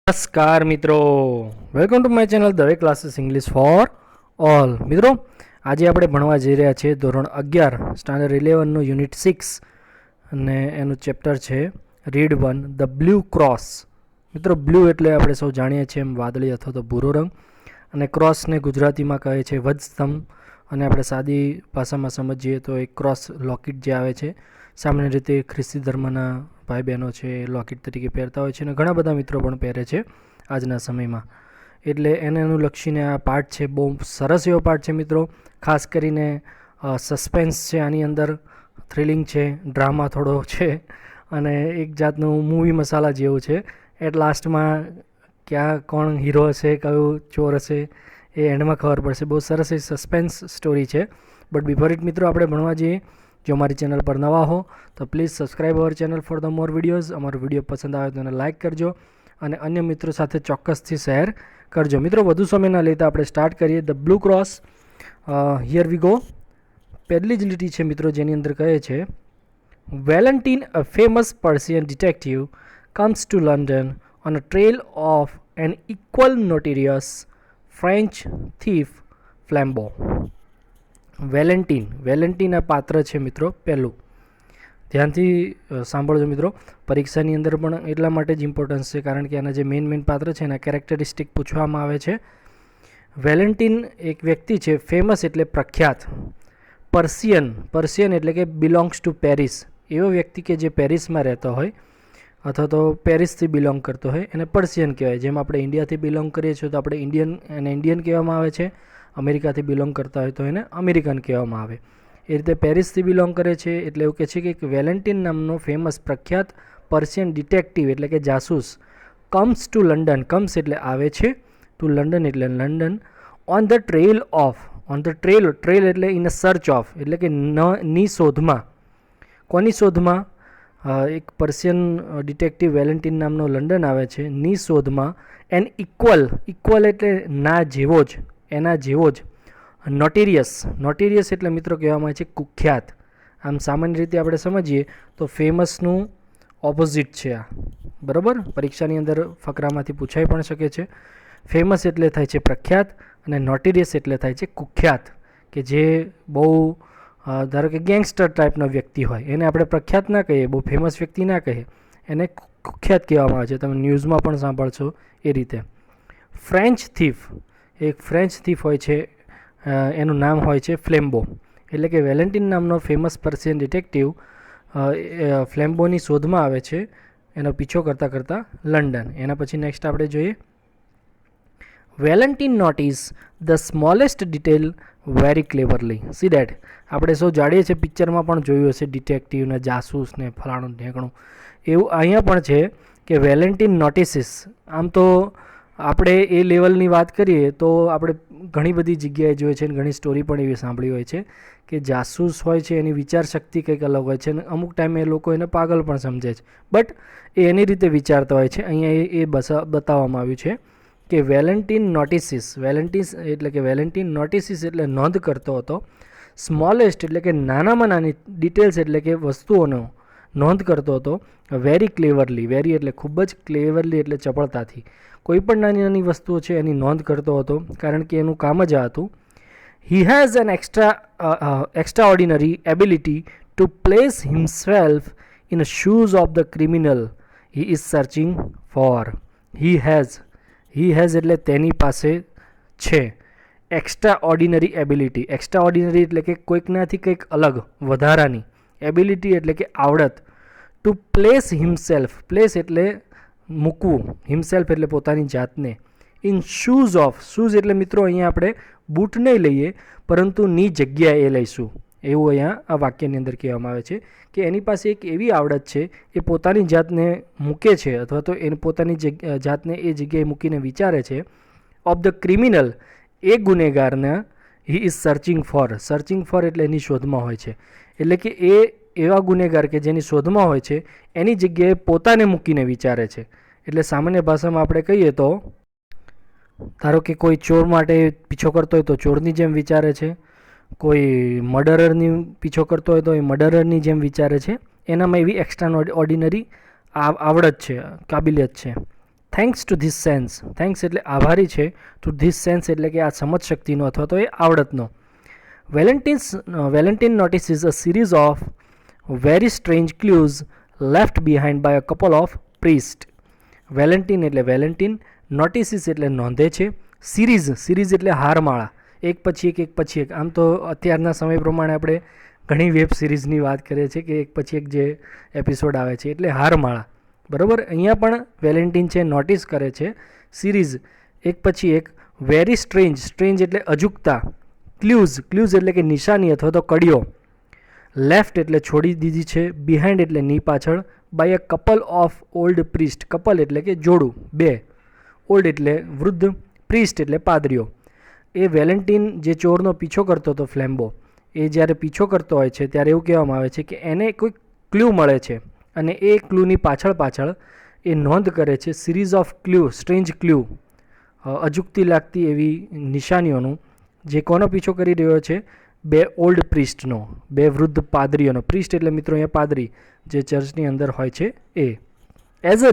નમસ્કાર મિત્રો, welcome to my channel Dave classes English for all. મિત્રો, આજે આપણે ભણવા જઈ રહ્યા છીએ ધોરણ 11 સ્ટાન્ડર્ડ 11નું યુનિટ 6 અને એનું ચેપ્ટર છે રીડ 1 ધ બ્લુ ક્રોસ. મિત્રો, બ્લુ એટલે આપણે સૌ જાણીએ છીએ એમ વાદળી અથવા તો ભૂરો રંગ, અને ક્રોસને ગુજરાતીમાં કહે છે વજસ્તંભ, અને આપણે સાદી ભાષામાં સમજીએ તો એક ક્રોસ લોકેટ જે આવે છે, સામાન્ય રીતે ખ્રિસ્તી ધર્મના ભાઈ બહેનો છે એ લોકેટ તરીકે પહેરતા હોય છે, અને ઘણા બધા મિત્રો પણ પહેરે છે આજના સમયમાં. એટલે એને અનુલક્ષીને આ પાઠ છે, બહુ સરસ એવો પાઠ છે મિત્રો. ખાસ કરીને સસ્પેન્સ છે આની અંદર, થ્રિલિંગ છે, ડ્રામા થોડો છે, અને એક જાતનું મૂવી મસાલા જેવું છે. એટ લાસ્ટમાં ક્યાં કોણ હીરો હશે, કયું ચોર હશે એ એન્ડમાં ખબર પડશે. બહુ સરસ એ સસ્પેન્સ સ્ટોરી છે. બટ બિફોર ઇટ મિત્રો, આપણે ભણવા જઈએ. જો અમારી ચેનલ પર નવા હો તો please subscribe our channel for the more videos. અમારો વિડીયો પસંદ આવે તો એને લાઇક કરજો અને અન્ય મિત્રો સાથે ચોક્કસથી શેર કરજો. મિત્રો, વધુ સમય ના લેતા આપણે સ્ટાર્ટ કરીએ. The blue cross, here we go. પહેલી જ લીટી છે મિત્રો, જેની અંદર કહે છે વેલેન્ટીન, અ famous Persian detective, comes to London on a trail of an equal notorious French thief Flambeau. વેલેન્ટીન આ પાત્ર છે મિત્રો. પહેલું ધ્યાનથી સાંભળજો મિત્રો, પરીક્ષાની અંદર પણ એટલા માટે જ ઇમ્પોર્ટન્સ છે કારણ કે એના જે મેઇન પાત્ર છે એના કેરેક્ટરિસ્ટિક પૂછવામાં આવે છે. વેલેન્ટીન એક વ્યક્તિ છે, ફેમસ એટલે પ્રખ્યાત, પર્શિયન એટલે કે બિલોંગ્સ ટુ પેરિસ, એવો વ્યક્તિ કે જે પેરિસમાં રહેતો હોય અથવા તો પેરિસથી બિલોંગ કરતો હોય એને પર્શિયન કહેવાય. જેમ આપણે ઇન્ડિયાથી બિલોંગ કરીએ છીએ તો આપણે ઇન્ડિયન કહેવામાં આવે છે, અમેરિકાથી બિલોંગ કરતા હોય તો એને અમેરિકન કહેવામાં આવે. એ રીતે પેરિસથી બિલોંગ કરે છે એટલે એવું કહે છે કે એક વેલેન્ટીન નામનો ફેમસ પ્રખ્યાત પર્શિયન ડિટેક્ટિવ એટલે કે જાસૂસ કમ્સ ટુ લંડન. કમ્સ એટલે આવે છે, ટુ લંડન એટલે લંડન, ઓન ધ ટ્રેલ એટલે ઇન અ સર્ચ ઓફ એટલે કે ની શોધમાં. કોની શોધમાં? એક પર્શિયન ડિટેક્ટિવ વેલેન્ટીન નામનો લંડન આવે છે ની શોધમાં. એન ઇક્વલ એટલે ના જેવો જ, એના જેવો જ. નોટેરિયસ એટલે મિત્રો કહેવામાં આવે છે કુખ્યાત. આમ સામાન્ય રીતે આપણે સમજીએ તો ફેમસનું ઓપોઝિટ છે આ, બરાબર. પરીક્ષાની અંદર ફકરામાંથી પૂછાઈ પણ શકે છે. ફેમસ એટલે થાય છે પ્રખ્યાત, અને નોટેરિયસ એટલે થાય છે કુખ્યાત, કે જે બહુ ધારો કે ગેંગસ્ટર ટાઈપનો વ્યક્તિ હોય એને આપણે પ્રખ્યાત ના કહીએ, બહુ ફેમસ વ્યક્તિ ના કહીએ, એને કુખ્યાત કહેવામાં આવે છે. તમે ન્યૂઝમાં પણ સાંભળશો એ રીતે. ફ્રેન્ચ થીફ, એક ફ્રેન્ચ થીફ હોય છે, એનું નામ હોય છે ફ્લેમ્બો. એટલે કે વેલેન્ટીન નામનો ફેમસ પર્શિયન ડિટેક્ટિવ ફ્લેમ્બોની શોધમાં આવે છે, એનો પીછો કરતાં લંડન. એના પછી નેક્સ્ટ આપણે જોઈએ, વેલેન્ટીન notice the smallest detail very ક્લેવરલી. See that, આપણે સૌ જાણીએ છીએ, પિક્ચરમાં પણ જોયું હશે ડિટેક્ટિવ ને જાસૂસ ને ફલાણું ઢેકણું, એવું અહીંયા પણ છે કે વેલેન્ટીન નોટિસીસ. આમ તો આપણે એ લેવલની વાત કરીએ તો આપણે ઘણી બધી જગ્યાએ જોઈએ છે, ઘણી સ્ટોરી પણ એવી સાંભળી હોય છે કે જાસૂસ હોય છે એની વિચાર શક્તિ કંઈક અલગ હોય છે, અને અમુક ટાઈમે એ લોકો એને પાગલ પણ સમજે છે, બટ એ એની રીતે વિચારતા હોય છે. અહીંયા એ બતાવવામાં આવ્યું છે કે વેલેન્ટીન નોટિસીસ એટલે નોંધ કરતો હતો. સ્મોલેસ્ટ એટલે કે નાનામાં નાની, ડિટેલ્સ એટલે કે વસ્તુઓનો નોંધ કરતો હતો. વેરી ક્લેવરલી, વેરી એટલે ખૂબ જ, ક્લેવરલી એટલે ચપળતાથી. કોઈ પણ નાની વસ્તુઓ છે એની નોંધ કરતો હતો, કારણ કે એનું કામ જ આ હતું. He has N extra ordinary ability to place himself in shoes of the criminal he is searching four. He has એટલે તેની પાસે છે extra ordinary ability. Extra ordinary એટલે કે કોઈકનાથી કંઈક અલગ, વધારાની. એબિલિટી એટલે કે આવડત. ટુ પ્લેસ હિમસેલ્ફ, પ્લેસ એટલે મૂકવું, હિમસેલ્ફ એટલે પોતાની જાતને. ઇન શૂઝ એટલે મિત્રો અહીંયા આપણે બૂટ નહીં લઈએ, પરંતુ ની જગ્યાએ એ લઈશું, એવું અહીંયા આ વાક્યની અંદર કહેવામાં આવે છે કે એની પાસે એક એવી આવડત છે, એ પોતાની જાતને મૂકે છે અથવા તો એને પોતાની જાતને એ જગ્યાએ મૂકીને વિચારે છે. ઓફ ધ ક્રિમિનલ, એ ગુનેગારના, હી ઇઝ સર્ચિંગ ફોર એટલે એની શોધમાં હોય છે. એટલે કે એ એવા ગુનેગાર કે જેની શોધમાં હોય છે એની જગ્યાએ પોતાને મૂકીને વિચારે છે. એટલે સામાન્ય ભાષામાં આપણે કહીએ તો, ધારો કે કોઈ ચોર માટે પીછો કરતો હોય તો ચોરની જેમ વિચારે છે, કોઈ મર્ડરરની પીછો કરતો હોય તો એ મર્ડરરની જેમ વિચારે છે. એનામાં એવી એક્સ્ટ્રા ઓર્ડિનરી આવડત છે, કાબિલિયત છે. Thanks to this sense, thanks એટલે આભારી છે, ટુ ધીસ સેન્સ એટલે કે આ સમજ શક્તિનો અથવા તો એ આવડતનો. Valentin notices a series of very strange clues left behind by a couple of priest. Valentin એટલે વેલેન્ટિન, નોટિસીસ એટલે નોંધે છે, સિરીઝ એટલે હારમાળા, એક પછી એક. આમ તો અત્યારના સમય પ્રમાણે આપણે ઘણી વેબ સિરીઝની વાત કરીએ છીએ કે એક પછી એક જે એપિસોડ આવે છે એટલે હારમાળા, બરાબર. અહીંયા પણ વેલેન્ટિન છે નોટિસ કરે છે સિરીઝ એક પછી એક વેરી સ્ટ્રેન્જ એટલે અજુકતા, ક્લ્યુઝ એટલે કે નિશાની અથવા તો કડીઓ, લેફ્ટ એટલે છોડી દીધી છે, બિહાઇન્ડ એટલે ની પાછળ, by a couple of old priest, couple એટલે કે જોડું, બે, ઓલ્ડ એટલે વૃદ્ધ, પ્રીસ્ટ એટલે પાદરીઓ. એ વેલેન્ટિન જે ચોરનો પીછો કરતો હતો ફ્લેમ્બો, એ જ્યારે પીછો કરતો હોય છે ત્યારે એવું કહેવામાં આવે છે કે એને કોઈ ક્લ્યુ મળે છે અને એ ક્લ્યુની પાછળ એ નોંધ કરે છે સિરીઝ ઓફ સ્ટ્રેન્જ ક્લ્યુ, અજુકતી લાગતી એવી નિશાનીઓનું, જે કોનો પીછો કરી રહ્યો છે? બે ઓલ્ડ પ્રીસ્ટનો, બે વૃદ્ધ પાદરીઓનો. પ્રીસ્ટ એટલે મિત્રો અહીંયા પાદરી જે ચર્ચની અંદર હોય છે એ. એઝ અ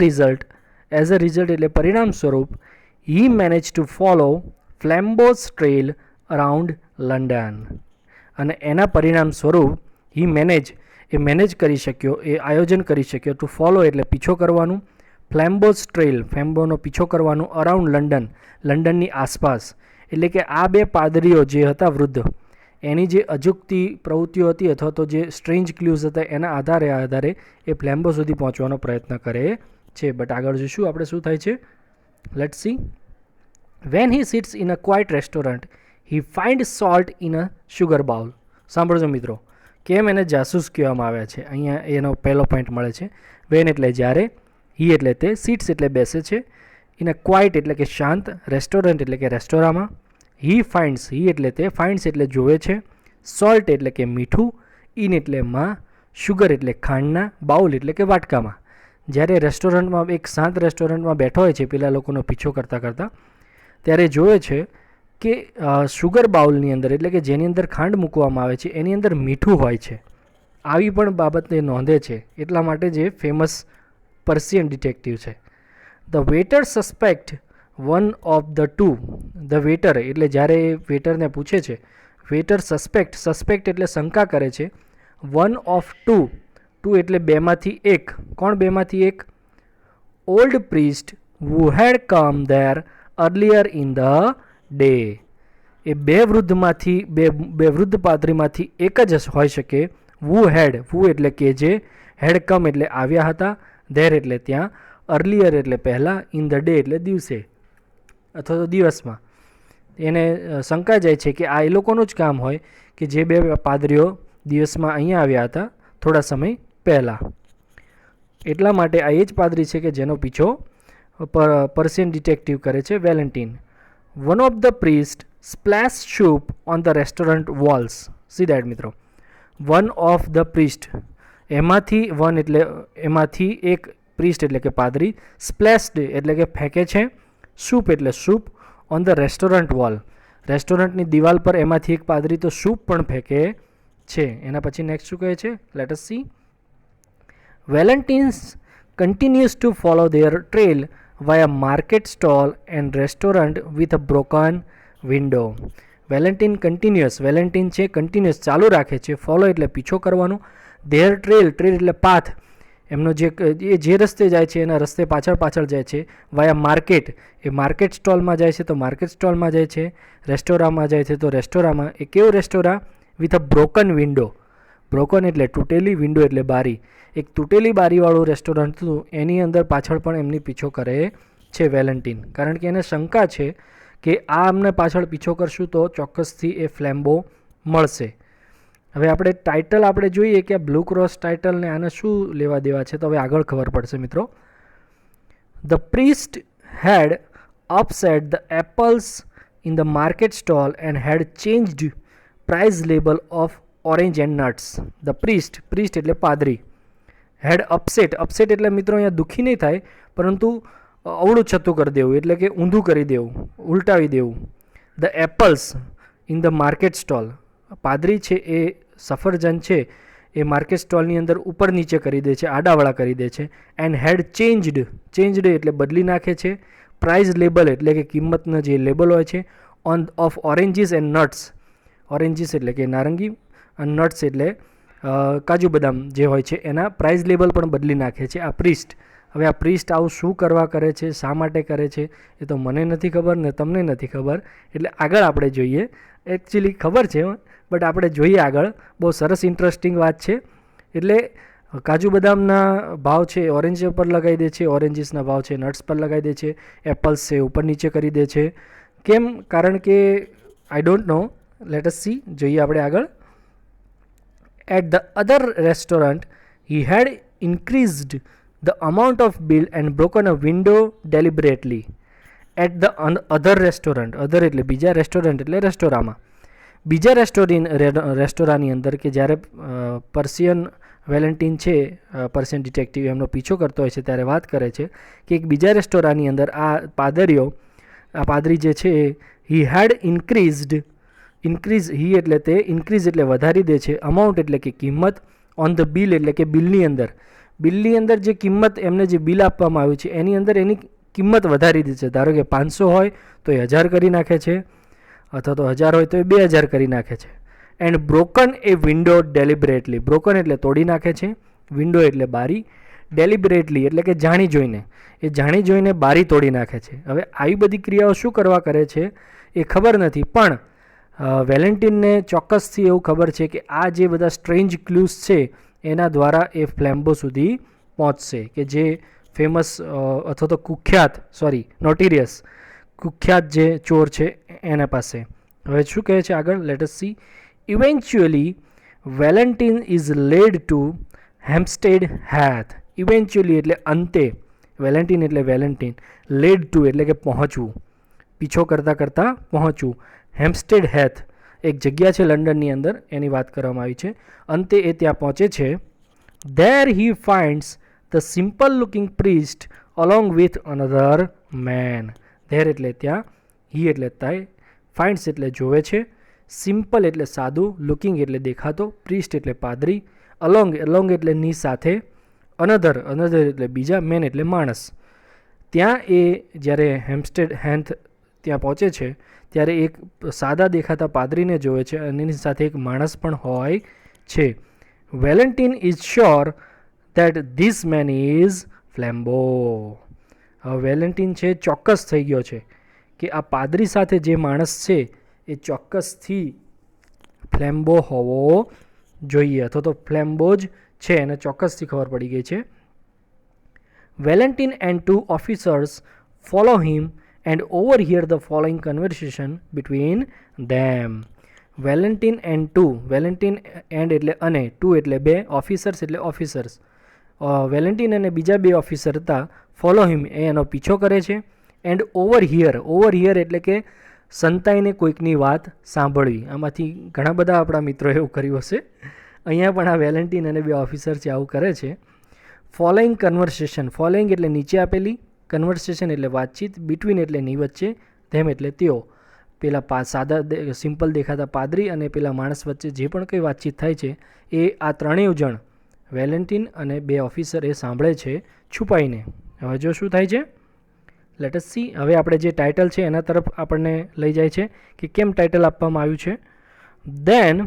રિઝલ્ટ એટલે પરિણામ સ્વરૂપ, he manage to follow Flambeau's trail around London. અને એના પરિણામ સ્વરૂપ હી મેનેજ કરી શક્યો, એ આયોજન કરી શક્યો, ટુ ફોલો એટલે પીછો કરવાનું, ફ્લેમ્બોઝ ટ્રેલ, ફ્લેમ્બોનો પીછો કરવાનું, અરાઉન્ડ લંડન, લંડનની આસપાસ. એટલે કે આ બે પાદરીઓ જે હતા વૃદ્ધ, એની જે અજુકતી પ્રવૃત્તિઓ હતી અથવા તો જે સ્ટ્રેન્જ ક્લ્યુઝ હતા એના આધારે એ ફ્લેમ્બો સુધી પહોંચવાનો પ્રયત્ન કરે છે. બટ આગળ જોઈશું આપણે શું થાય છે. Let's see. When he sits in a quite restaurant, he find salt in a sugar bowl. સાંભળજો મિત્રો, કેમ એને જાસૂસ કહેવામાં આવ્યા છે. અહીંયા એનો પહેલો પોઈન્ટ મળે છે. વેન એટલે જ્યારે, હી એટલે તે, સિટ્સ એટલે બેસે છે, ઇન અ ક્વાઇટ એટલે કે શાંત, રેસ્ટોરન્ટ એટલે કે રેસ્ટોરાંમાં, હી એટલે તે, ફાઇન્ડ્સ એટલે જોવે છે, સોલ્ટ એટલે કે મીઠું, ઇન એટલે માં, શુગર એટલે ખાંડના, બાઉલ એટલે કે વાટકામાં. જ્યારે રેસ્ટોરન્ટમાં, એક શાંત રેસ્ટોરન્ટમાં બેઠો હોય છે પેલા લોકોનો પીછો કરતાં ત્યારે જોવે છે કે શુગર બાઉલની અંદર એટલે કે જેની અંદર ખાંડ મૂકવામાં આવે છે એની અંદર મીઠું હોય છે. આવી પણ બાબતને નોંધે છે, એટલા માટે જે ફેમસ પર્શિયન ડિટેક્ટિવ છે. The waiter suspect one of the two. The waiter એટલે જ્યારે એ વેટરને પૂછે છે, વેટર સસ્પેક્ટ એટલે શંકા કરે છે, વન ઓફ ટુ એટલે બેમાંથી એક. કોણ બેમાંથી એક? Old priest who had come there earlier in the day. એ બે વૃદ્ધ પાદરીમાંથી એક જ હોઈ શકે. who એટલે કે જે, had come એટલે આવ્યા હતા, there એટલે ત્યાં, earlier એટલે પહેલાં, in the day એટલે દિવસે અથવા તો દિવસમાં. એને શંકા જાય છે કે આ એ લોકોનું જ કામ હોય કે જે બે પાદરીઓ દિવસમાં અહીંયા આવ્યા હતા થોડા સમય પહેલાં. એટલા માટે આ એ જ પાદરી છે કે જેનો પીછો પર્શિયન ડિટેક્ટિવ કરે છે Valentin. One of the priest splash soup on the restaurant walls. See that મિત્રો, વન ઓફ ધ પ્રીસ્ટ, એમાંથી એક પ્રીસ્ટ એટલે કે પાદરી, સ્પ્લેશ્ડ એટલે કે ફેંકે છે, સૂપ એટલે soup, on the restaurant wall, રેસ્ટોરન્ટની દિવાલ પર એમાંથી એક પાદરી તો સૂપ પણ ફેંકે છે. એના પછી નેક્સ્ટ શું કહે છે? Late us C. Valentines continues to follow their trail via market stall and restaurant with a broken window. Valentine છે કન્ટિન્યુઅસ ચાલુ રાખે છે, ફોલો એટલે પીછો કરવાનો, ધેર ટ્રેલ એટલે પાથ, એમનો જે રસ્તે જાય છે એના રસ્તે પાછળ જાય છે, વાયા માર્કેટ, એ માર્કેટ સ્ટોલમાં જાય છે તો માર્કેટ સ્ટોલમાં જાય છે, રેસ્ટોરાંમાં જાય છે તો રેસ્ટોરાંમાં. એ કેવું restaurant? With a broken window. Broken એટલે તૂટેલી, વિન્ડો એટલે બારી. એક તૂટેલી બારીવાળું રેસ્ટોરન્ટ હતું એની અંદર પાછળ પણ એમની પીછો કરે છે વેલેન્ટિન, કારણ કે એને શંકા છે કે આ અમને પાછળ પીછો કરશું તો ચોક્કસથી એ ફ્લેમ્બો મળશે. હવે આપણે ટાઇટલ જોઈએ કે બ્લુ ક્રોસ ટાઇટલને આને શું લેવા દેવા છે, તો હવે આગળ ખબર પડશે મિત્રો. The priest had upset the apples in the market stall and had changed price label of orange and nuts. The priest એટલે પાદરી, હેડ અપસેટ એટલે મિત્રો અહીંયા દુઃખી નહીં થાય પરંતુ અવળું છતું કરી દેવું એટલે કે ઊંધું કરી દેવું, ઉલટાવી દેવું. The apples in the market stall, પાદરી છે એ સફરજન છે એ માર્કેટ સ્ટોલની અંદર ઉપર નીચે કરી દે છે, આડાવાળા કરી દે છે. એન્ડ હેડ ચેન્જડ એટલે બદલી નાખે છે. પ્રાઇઝ લેબલ એટલે કે કિંમતના જે લેબલ હોય છે of oranges and nuts. Oranges એટલે કે નારંગી અને નટ્સ એટલે કાજુ બદામ જે હોય છે એના પ્રાઇઝ લેબલ પણ બદલી નાખે છે આ પ્રિસ્ટ. હવે આ પ્રિસ્ટ આવું શું કરવા કરે છે, શા માટે કરે છે એ તો મને નથી ખબર ને તમને નથી ખબર. એટલે આગળ આપણે જોઈએ. એકચ્યુઅલી ખબર છે બટ આપણે જોઈએ આગળ. બહુ સરસ ઇન્ટરેસ્ટિંગ વાત છે. એટલે કાજુ બદામના ભાવ છે ઓરેન્જ પર લગાવી દે છે, ઓરેન્જીસના ભાવ છે નટ્સ પર લગાવી દે છે, એપલ્સ છે ઉપર નીચે કરી દે છે. કેમ? કારણ કે I don't know. Late us C. જોઈએ આપણે આગળ. At the other restaurant, he had increased the amount of bill and broken a window deliberately. At the other restaurant, other એટલે બીજા રેસ્ટોરન્ટ એટલે રેસ્ટોરાંમાં. બીજા રેસ્ટોરાંની અંદર કે જ્યારે પર્સિયન વેલેન્ટિન છે, પર્સિયન ડિટેક્ટિવ એમનો પીછો કરતો હોય છે ત્યારે વાત કરે છે કે એક બીજા રેસ્ટોરાંની અંદર આ પાદરી જે છે he had increased હી એટલે તે, ઇન્ક્રીઝ એટલે વધારી દે છે, અમાઉન્ટ એટલે કે કિંમત, ઓન ધ બિલ એટલે કે બિલની અંદર જે કિંમત એમને જે બિલ આપવામાં આવ્યું છે એની અંદર એની કિંમત વધારી દે છે. ધારો કે 500 હોય તો એ 1000 કરી નાખે છે, અથવા તો 1000 હોય તો એ 2000 કરી નાખે છે. And broken A window deliberately. Broken એટલે તોડી નાખે છે, વિન્ડો એટલે બારી, ડેલિબરેટલી એટલે કે જાણી જોઈને બારી તોડી નાખે છે. હવે આવી બધી ક્રિયાઓ શું કરવા કરે છે એ ખબર નથી, પણ વેલેન્ટિનને ચોક્કસથી એવું ખબર છે કે આ જે બધા સ્ટ્રેન્જ ક્લૂઝ છે એના દ્વારા એ ફ્લેમ્બો સુધી પહોંચશે, કે જે ફેમસ અથવા તો નોટિરિયસ કુખ્યાત જે ચોર છે એના પાસે. હવે શું કહે છે આગળ? Let us see. Eventually Valentin is led to Hampstead Heath. Eventually એટલે અંતે, વેલેન્ટિન એટલે વેલેન્ટિન, લેડ ટુ એટલે કે પહોંચવું, પીછો કરતાં પહોંચવું. હેમ્પસ્ટેડ હેથ એક જગ્યા છે લંડનની અંદર, એની વાત કરવામાં આવી છે. અંતે એ ત્યાં પહોંચે છે. There he finds the simple looking priest along with another man. There એટલે ત્યાં, હી એટલે ત્યાં, ફાઇન્ડ્સ એટલે જોવે છે, સિમ્પલ એટલે સાદું, લુકિંગ એટલે દેખાતો, પ્રિસ્ટ એટલે પાદરી, અલોંગ એટલે ની સાથે, અનધર એટલે બીજા, મેન એટલે માણસ. ત્યાં એ જ્યારે હેમ્પસ્ટેડ હેથ ત્યાં પહોંચે છે ત્યારે એક સાદા દેખાતા પાદરીને જોવે છે અને એની સાથે એક માણસ પણ હોય છે. Valentin is sure that this man is Flambeau. હવે વેલેન્ટિન છે ચોક્કસ થઈ ગયો છે કે આ પાદરી સાથે જે માણસ છે એ ચોક્કસથી ફ્લેમ્બો હોવો જોઈએ, અથવા તો ફ્લેમ્બો જ છે, એને ચોક્કસથી ખબર પડી ગઈ છે. Valentine and 2 officers follow him and overhear the following conversation between them. Valentine and 2, Valentine and એટલે અને, 2 એટલે બે, ઓફિસર્સ એટલે ઓફિસર્સ. વેલેન્ટિન અને બીજા બે ઓફિસર હતા, ફોલો હિમ એનો પીછો કરે છે, એન્ડ ઓવરહિયર એટલે કે સંતાઈને કોઈકની વાત સાંભળવી. આમાંથી ઘણા બધા આપણા મિત્રોએ એવું કર્યું હશે. અહીંયા પણ આ વેલેન્ટિન અને બે ઓફિસર છે આવું કરે છે. ફોલોઈંગ કન્વર્સેશન, ફોલોઈંગ એટલે નીચે આપેલી, કન્વર્સેશન એટલે વાતચીત, બિટવીન એટલે ની વચ્ચે, ધેમ એટલે તેઓ. પેલા સાદા સિમ્પલ દેખાતા પાદરી અને પેલા માણસ વચ્ચે જે પણ કંઈ વાતચીત થાય છે એ આ ત્રણેય જણ વેલેન્ટિન અને બે ઓફિસર એ સાંભળે છે છુપાઈને. હવે જો શું થાય છે, લેટ અસ સી. હવે આપણે જે ટાઇટલ છે એના તરફ આપણને લઈ જાય છે કે કેમ ટાઇટલ આપવામાં આવ્યું છે. Then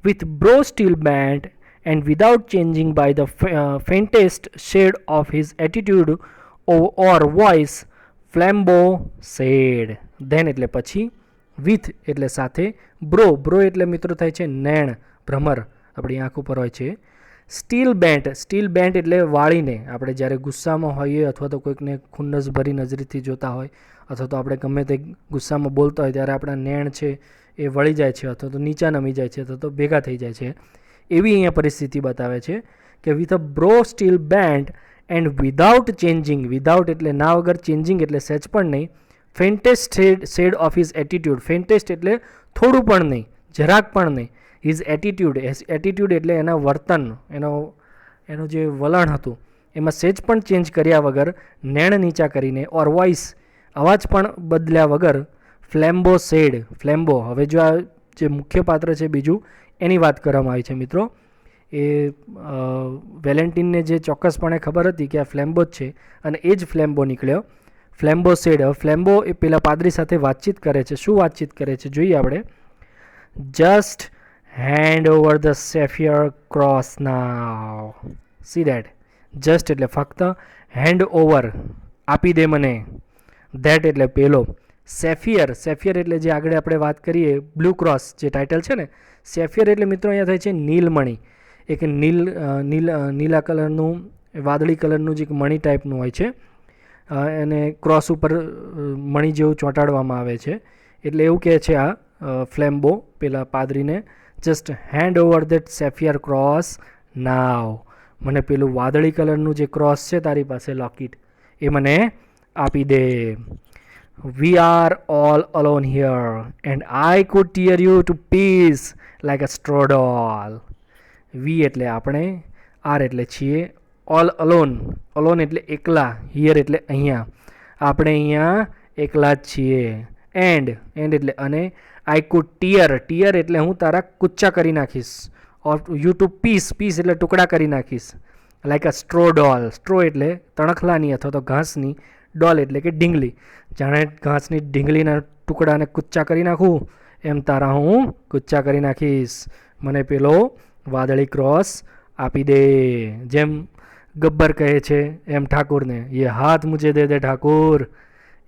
with brow steel band and without changing by the faintest shade of his attitude or voice, Flambeau said. Then એટલે પછી, with એટલે સાથે, bro એટલે મિત્રો થાય છે નૈણ, ભ્રમર આપણી આંખ ઉપર હોય છે. સ્ટીલ બેન્ટ એટલે વાળીને, આપણે જ્યારે ગુસ્સામાં હોઈએ અથવા તો કોઈકને ખુન્નસ ભરી નજરથી જોતા હોય, અથવા તો આપણે ગમે તે ગુસ્સામાં બોલતા હોય ત્યારે આપણા નૈણ છે એ વળી જાય છે, અથવા તો નીચા નમી જાય છે, અથવા તો ભેગા થઈ જાય છે. એવી અહીંયા પરિસ્થિતિ બતાવે છે કે with a bro steel brand and without changing, without એટલે ના વગર, ચેન્જિંગ એટલે સહેજ પણ નહીં, ફેન્ટેસ્ટ શેડ ઓફ હિઝ એટીટ્યુડ, ફેન્ટેસ્ટ એટલે થોડું પણ નહીં, જરાક પણ નહીં, હિઝ એટીટ્યુડ એટલે એના વર્તન, એનું જે વલણ હતું એમાં સહેજ પણ ચેન્જ કર્યા વગર, નેણ નીચા કરીને, ઓર વોઇસ અવાજ પણ બદલ્યા વગર, ફ્લેમ્બો સેડ, ફ્લેમ્બો. હવે જો આ જે મુખ્ય પાત્ર છે બીજું એની વાત કરવામાં આવી છે મિત્રો. એ વેલેન્ટિનને જે ચોક્કસપણે ખબર હતી કે આ ફ્લેમ્બો જ છે અને એ જ ફ્લેમ્બો નીકળ્યો. ફ્લેમ્બો સેડ. હવે ફ્લેમ્બો એ પેલા પાદરી સાથે વાતચીત કરે છે. શું વાતચીત કરે છે જોઈએ આપણે. Just hand over the sapphire cross now. See that. Just એટલે ફક્ત, હેન્ડ ઓવર આપી દે મને, ધેટ એટલે પેલો, સેફિયર. સેફિયર એટલે જે આગળ આપણે વાત કરીએ બ્લુ ક્રોસ જે ટાઇટલ છે ને, સેફિયર એટલે મિત્રો અહીંયા થાય છે નીલમણી. એક નીલા કલરનું, વાદળી કલરનું જે મણી ટાઈપનું હોય છે, એને ક્રોસ ઉપર મણી જેવું ચોંટાડવામાં આવે છે. એટલે એવું કહે છે આ ફ્લેમ્બો પેલા પાદરીને, just hand over that sapphire cross now. મને પેલું વાદળી કલરનું જે ક્રોસ છે તારી પાસે લોકેટ, એ મને આપી દે. We are all alone here and I could tear you to pieces like a straw doll. We એટલે આપણે, આર એટલે છીએ, ઓલ અલોન. અલોન એટલે એકલા, હિયર એટલે અહીંયા, આપણે અહીંયા એકલા જ છીએ. એન્ડ એટલે અને, આઈ કુડ ટીયર એટલે હું તારા કુચ્ચા કરી નાખીશ, ઓર યુ ટુ પીસ એટલે ટુકડા કરી નાખીશ, like a straw doll. Straw એટલે તણખલાની અથવા તો ઘાસની, ડોલ એટલે કે ઢીંગલી. જાણે ઘાસની ઢીંગલીના ટુકડાને કુચ્ચા કરી નાખું એમ તારા હું કુચ્ચા કરી નાખીશ. મને પેલો વાદળી ક્રોસ આપી દે. જેમ ગબ્બર કહે છે એમ ઠાકુરને, ये हाथ मुझे दे दे ઠાકુર.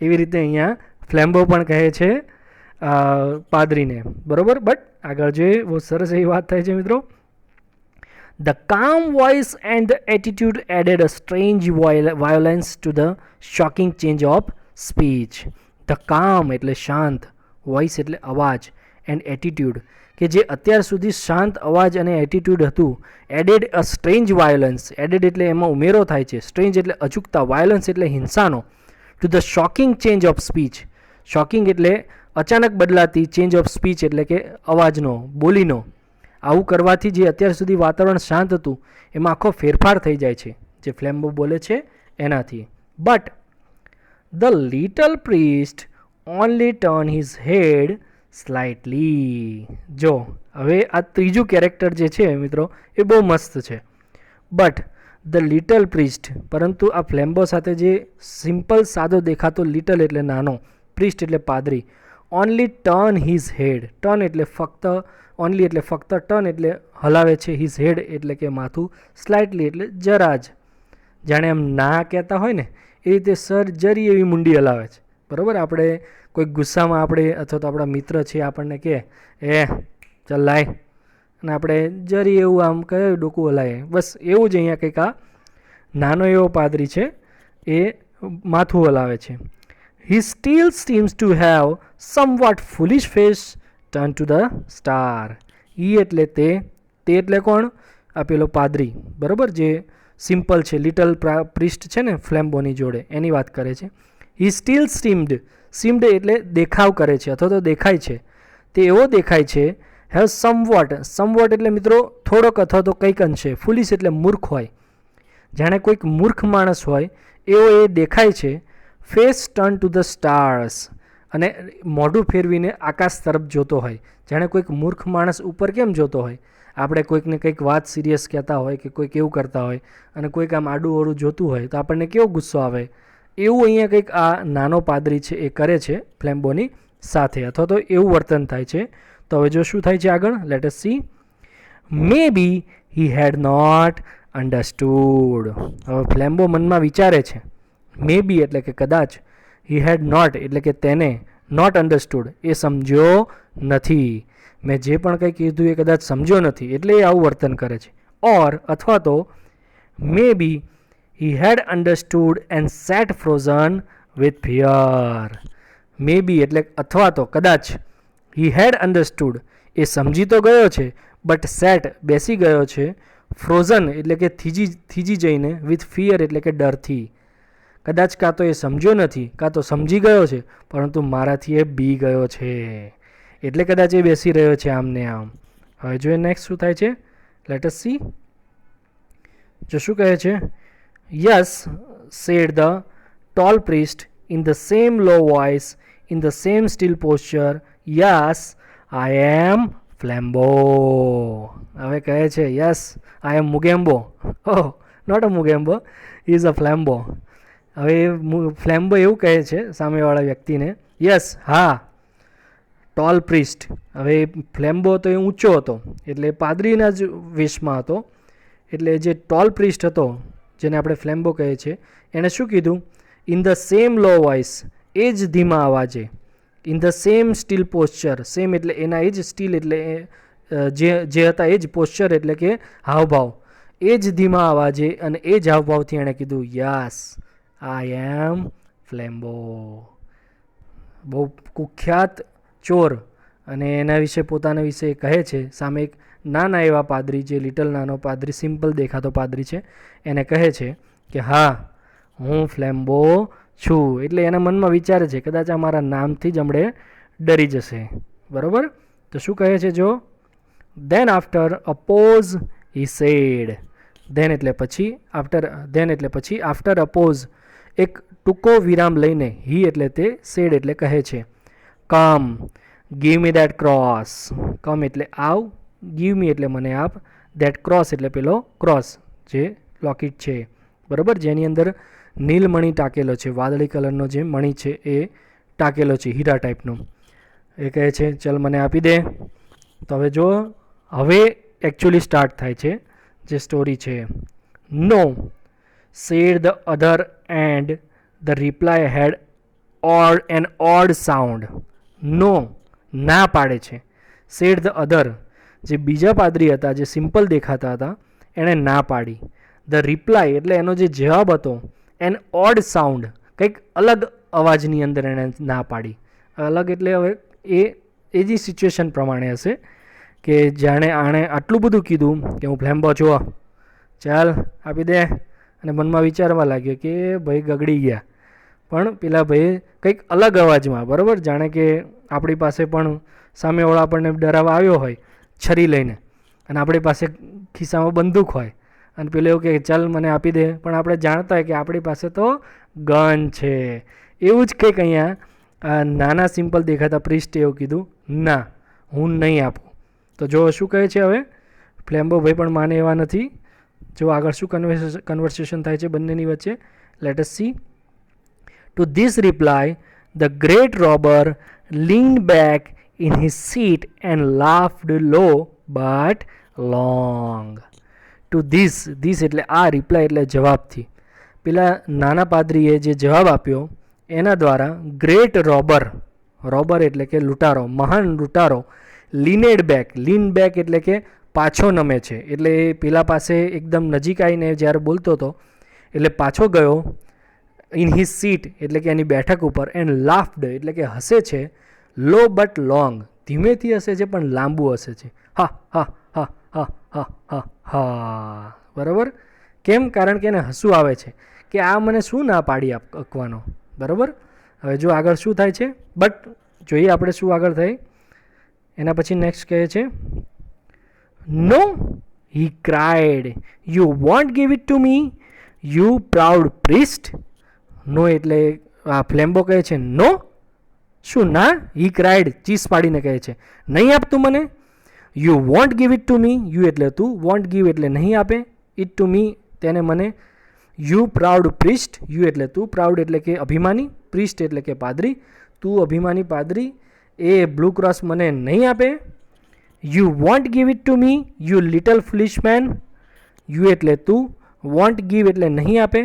એવી રીતે અહીંયા ફ્લેમ્બો પણ કહે છે પાદરીને. બરોબર. બટ આગળ જોઈએ, બહુ સરસ એવી વાત થાય છે મિત્રો. The calm voice and the attitude added a strange violence to the shocking change of speech. The calm એટલે શાંત, voice એટલે અવાજ, and attitude કે જે અત્યાર સુધી શાંત અવાજ અને એટીટ્યુડ હતું, એડેડ અ સ્ટ્રેન્જ વાયોલન્સ. એડેડ એટલે એમાં ઉમેરો થાય છે, સ્ટ્રેન્જ એટલે અચૂકતા, વાયોલન્સ એટલે હિંસાનો, to the shocking change of speech. Shocking એટલે અચાનક બદલાતી, ચેન્જ ઓફ સ્પીચ એટલે કે અવાજનો, બોલીનો. આવું કરવાથી જે અત્યાર સુધી વાતાવરણ શાંત હતું એમાં આખો ફેરફાર થઈ જાય છે જે ફ્લેમ્બો બોલે છે એનાથી. But the little priest only turn his head slightly. જો હવે આ ત્રીજું કેરેક્ટર જે છે મિત્રો એ બહુ મસ્ત છે. બટ ધ લિટલ પ્રીસ્ટ, પરંતુ આ ફ્લેમ્બો સાથે જે સિમ્પલ સાદો દેખાતો લિટલ એટલે નાનો, પ્રીસ્ટ એટલે પાદરી, only turn his head. Turn એટલે ફક્ત, ઓનલી એટલે ફક્ત, ટર્ન એટલે હલાવે છે, હિઝ હેડ એટલે કે માથું, સ્લાઇટલી એટલે જરા જ, જાણે એમ ના કહેતા હોય ને એ રીતે સર્જરી એવી મુંડી હલાવે છે. બરાબર. આપણે કોઈ ગુસ્સામાં આપણે અથવા તો આપણા મિત્ર છે આપણને કહે એ ચાલ લાય, અને આપણે જરી એવું આમ કહે ડોકું હલાય, બસ એવું જ અહીંયા કંઈક આ નાનો એવો પાદરી છે એ માથું હલાવે છે. He still seems to have somewhat foolish face turned to the star. ઈ એટલે તે એટલે કોણ? આ પેલો પાદરી. બરાબર. જે સિમ્પલ છે, લિટલ પ્રિસ્ટ છે ને ફ્લેમ્બોની જોડે, એની વાત કરે છે. He still seemed એટલે દેખાવ કરે છે અથવા તો દેખાય છે, તે એવો દેખાય છે. હેવ સમવોટ એટલે મિત્રો થોડોક અથવા તો કંઈક અંશે. ફુલિશ એટલે મૂર્ખ હોય, જાણે કોઈક મૂર્ખ માણસ હોય એવો એ દેખાય છે. Face turn to the stars, અને મોઢું ફેરવીને આકાશ તરફ જોતો હોય, જાણે કોઈક મૂર્ખ માણસ ઉપર કેમ જોતો હોય. આપણે કોઈકને કંઈક વાત સિરિયસ કહેતા હોય કે કોઈક એવું કરતા હોય અને કોઈક આમ આડું ઓળું જોતું હોય તો આપણને કેવો ગુસ્સો આવે, એવું અહીંયા કંઈક આ નાનો પાદરી છે એ કરે છે ફ્લેમ્બોની સાથે, અથવા તો એવું વર્તન થાય છે. તો હવે જો શું થાય છે આગળ, let us see. Maybe he had not understood. હવે ફ્લેમ્બો મનમાં વિચારે છે, મે બી એટલે કે કદાચ, હી હેડ નોટ એટલે કે તેને, નોટ અન્ડરસ્ટૂડ એ સમજ્યો નથી, મેં જે પણ કંઈ કીધું એ કદાચ સમજ્યો નથી એટલે એ આવું વર્તન કરે છે. ઓર અથવા તો maybe he had understood and set frozen with fear. Maybe એટલે અથવા તો કદાચ, હી હેડ અન્ડરસ્ટૂડ એ સમજી તો ગયો છે, બટ સેટ બેસી ગયો છે, ફ્રોઝન એટલે કે થીજી જઈને, વિથ ફિયર એટલે કે ડરથી. કદાચ કાં તો એ સમજ્યો નથી કાં તો સમજી ગયો છે, પરંતુ મારાથી એ બી ગયો છે એટલે કદાચ એ બેસી રહ્યો છે આમ ને આમ. હવે જોઈએ નેક્સ્ટ શું થાય છે, લેટ અસ સી. જો શું કહે છે, yes said the tall priest in the same low voice, in the same still posture, yes I am Flambeau. હવે કહે છે yes I am Mogambo. Oh, not a Mogambo, is a Flambeau. હવે Flambeau એવું કહે છે સામેવાળા વ્યક્તિને, યસ હા, ટોલ પ્રિસ્ટ. હવે ફ્લેમ્બો તો એ ઊંચો હતો, એટલે પાદરીના જ વેશમાં હતો. એટલે જે ટોલ પ્રિસ્ટ હતો, જેને આપણે ફ્લેમ્બો કહે છે, એણે શું કીધું? In the same low voice, એ જ ધીમા અવાજે, in the same still posture, same એટલે એના એ જ સ્ટીલ એટલે જે હતા એ જ પોસ્ચર એટલે કે હાવભાવ, એ જ ધીમા અવાજે અને એ જ હાવભાવથી એણે કીધું યસ આઈ એમ ફ્લેમ્બો. બહુ કુખ્યાત ચોર, અને એના વિશે પોતાના વિશે કહે છે. સામે એક નાના એવા પાદરી, જે લિટલ નાનો પાદરી, સિમ્પલ દેખાતો પાદરી છે, એને કહે છે કે હા હું ફ્લેમ્બો છું. એટલે એના મનમાં વિચારે છે કદાચ આ મારા નામથી જ હમણે ડરી જશે. બરાબર? તો શું કહે છે જો? Then after a pause he said. Then એટલે પછી, આફ્ટર અ પોઝ એક ટૂંકો વિરામ લઈને, હી એટલે તે, સેડ એટલે કહે છે, કમ ગીવ મી દેટ ક્રોસ. કમ એટલે આવ, ગીવ મી એટલે મને આપ, દેટ ક્રોસ એટલે પેલો ક્રોસ, જે લોકેટ છે, બરાબર, જેની અંદર નીલમણી ટાંકેલો છે, વાદળી કલરનો જે મણી છે એ ટાંકેલો છે, હીરા ટાઈપનો. એ કહે છે ચલ મને આપી દે. તો હવે જો, હવે એકચ્યુઅલી સ્ટાર્ટ થાય છે જે સ્ટોરી છે. No said the other and the reply had an odd sound. No, ના પાડે છે. સેડ ધ અધર, જે બીજા પાદરી હતા, જે સિમ્પલ દેખાતા હતા, એણે ના પાડી. ધ રિપ્લાય એટલે એનો જે જવાબ હતો, એન ઓડ સાઉન્ડ, કંઈક અલગ અવાજની અંદર એણે ના પાડી. અલગ એટલે હવે એ જ સિચ્યુએશન પ્રમાણે હશે કે જાણે આણે આટલું બધું કીધું કે હું ફ્લેમ્બો છું, ચાલ આપી દે, અને મનમાં વિચારવા લાગ્યો કે ભાઈ ગગડી ગયા. પણ પેલા ભાઈ કંઈક અલગ અવાજમાં, બરાબર, જાણે કે આપણી પાસે પણ સામેવાળા આપણને ડરાવવા આવ્યો હોય છરી લઈને, અને આપણી પાસે ખિસ્સામાં બંદૂક હોય, અને પેલો એવું કે ચાલ મને આપી દે, પણ આપણે જાણતા હોય કે આપણી પાસે તો ગન છે. એવું જ કંઈક અહીંયા નાના સિમ્પલ દેખાતા પ્રિસ્ટે એવું કીધું, ના હું નહીં આપું. તો જો શું કહે છે હવે? ફ્લેમ્બો ભાઈ પણ માને એવા નથી. જો આગળ શું કન્વર્સેશન થાય છે બંનેની વચ્ચે, late us C. To this reply, the great robber leaned back in his seat and laughed low but long. To this એટલે આ રિપ્લાય એટલે જવાબથી. પેલા નાના પાદરીએ જે જવાબ આપ્યો એના દ્વારા ગ્રેટ રોબર એટલે કે લૂંટારો, મહાન લૂંટારો, લીન બેક એટલે કે પાછો નમે છે. એટલે એ પેલા પાસે એકદમ નજીક આવીને જ્યારે બોલતો હતો એટલે પાછો ગયો. ઇન હિઝ સીટ એટલે કે એની બેઠક ઉપર, એન્ડ લાફ્ડ એટલે કે હસે છે, લો બટ લોંગ ધીમેથી હસે છે પણ લાંબુ હસે છે. હા હા હા હા હા હા હા. બરાબર? કેમ? કારણ કે એને હસવું આવે છે કે આ મને શું ના પાડી આપવાનો. બરાબર? હવે જો આગળ શું થાય છે, બટ જોઈએ આપણે શું આગળ થાય. એના પછી નેક્સ્ટ કહે છે, no he cried, you won't give it to me, you proud priest. No એટલે આ ફ્લેમ્બો કહે છે નો. શું ના? હી ક્રાઇડ, ચીસ પાડીને કહે છે નહીં આપતું મને. You won't give it to me, you એટલે તું, વોન્ટ ગીવ એટલે નહીં આપે, ઇટ ટુ મી તેને મને. યુ પ્રાઉડ પ્રિસ્ટ, યુ એટલે તું, પ્રાઉડ એટલે કે અભિમાની, પ્રિસ્ટ એટલે કે પાદરી, તું અભિમાની પાદરી એ બ્લુ ક્રોસ મને નહીં આપે. You won't give it to me, you little fish man. You એટલે તું, વોન્ટ ગીવ એટલે નહીં આપે,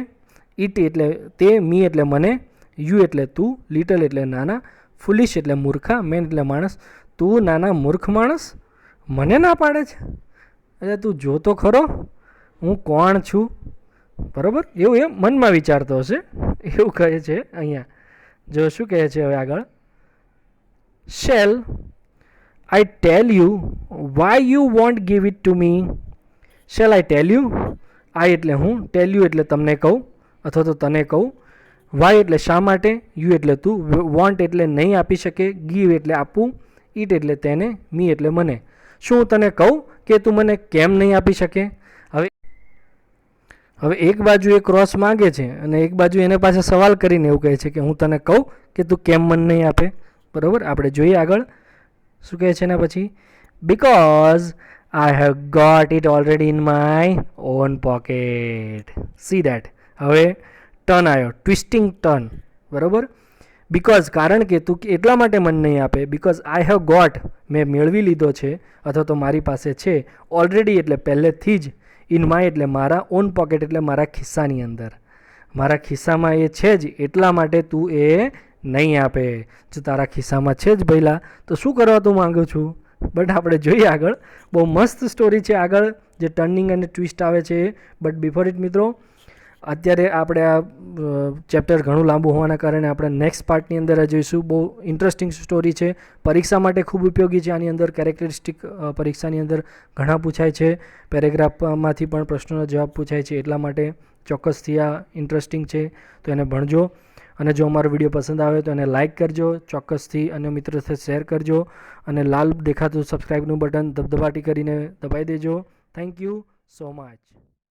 ઇટ એટલે તે, મી એટલે મને, યુ એટલે તું, લિટલ એટલે નાના, ફુલિશ એટલે મૂર્ખા, મેન એટલે માણસ. તું નાના મૂર્ખ માણસ મને ના પાડે છે? અરે તું જોતો ખરો હું કોણ છું. બરાબર? એવું એમ મનમાં વિચારતો હશે, એવું કહે છે અહીંયા. જો શું કહે છે હવે આગળ. Shall I tell you why you won't give it to me. Shall I tell you, I એટલે હું, ટેલ યુ એટલે તમને કહું અથવા તો તને કહું, વાય એટલે શા માટે, યુ એટલે તું, વોન્ટ એટલે નહીં આપી શકે, ગીવ એટલે આપવું, ઇટ એટલે તેને, મી એટલે મને. શું હું તને કહું કે તું મને કેમ નહીં આપી શકે? હવે એક બાજુ એ ક્રોસ માગે છે અને એક બાજુ એને પાસે સવાલ કરીને એવું કહે છે કે હું તને કહું કે તું કેમ મને નહીં આપે. બરાબર? આપણે જોઈએ આગળ શું કહે છે એના પછી. because I have got it already in my own pocket. See that. હવે ટર્ન આવ્યો, ટ્વિસ્ટિંગ ટર્ન, બરાબર. બિકોઝ કારણ કે તું એટલા માટે મને નહીં આપે, બિકોઝ આઈ હેવ ગોટ, મેં મેળવી લીધો છે અથવા તો મારી પાસે છે, ઓલરેડી એટલે પહેલેથી જ, ઇન માય એટલે મારા, ઓન પોકેટ એટલે મારા ખિસ્સાની અંદર, મારા ખિસ્સામાં એ છે જ, એટલા માટે તું એ નહીં આપે. જો તારા ખિસ્સામાં છે જ ભઈલા તો શું કરવા તું માગું છું. બટ આપણે જોઈએ આગળ, બહુ મસ્ત સ્ટોરી છે આગળ જે ટર્નિંગ અને ટ્વિસ્ટ આવે છે. બટ બિફોર ઇટ મિત્રો, અત્યારે આપણે આ ચેપ્ટર ઘણું લાંબુ હોવાના કારણે આપણે નેક્સ્ટ પાર્ટની અંદર જોઈશું. બહુ ઇન્ટરેસ્ટિંગ સ્ટોરી છે, પરીક્ષા માટે ખૂબ ઉપયોગી છે. આની અંદર કેરેક્ટરિસ્ટિક પરીક્ષાની અંદર ઘણા પૂછાય છે, પેરેગ્રાફમાંથી પણ પ્રશ્નોનો જવાબ પૂછાય છે, એટલા માટે ચોક્કસથી આ ઇન્ટરેસ્ટિંગ છે, તો એને ભણજો. અને જો અમારો વિડીયો પસંદ આવે તો એને લાઇક કરજો, ચોક્કસથી અન્ય મિત્રો સાથે શેર કરજો, અને લાલ દેખાતું સબસ્ક્રાઈબનું બટન ધબધબાટી કરીને દબાવી દેજો. Thank you so much.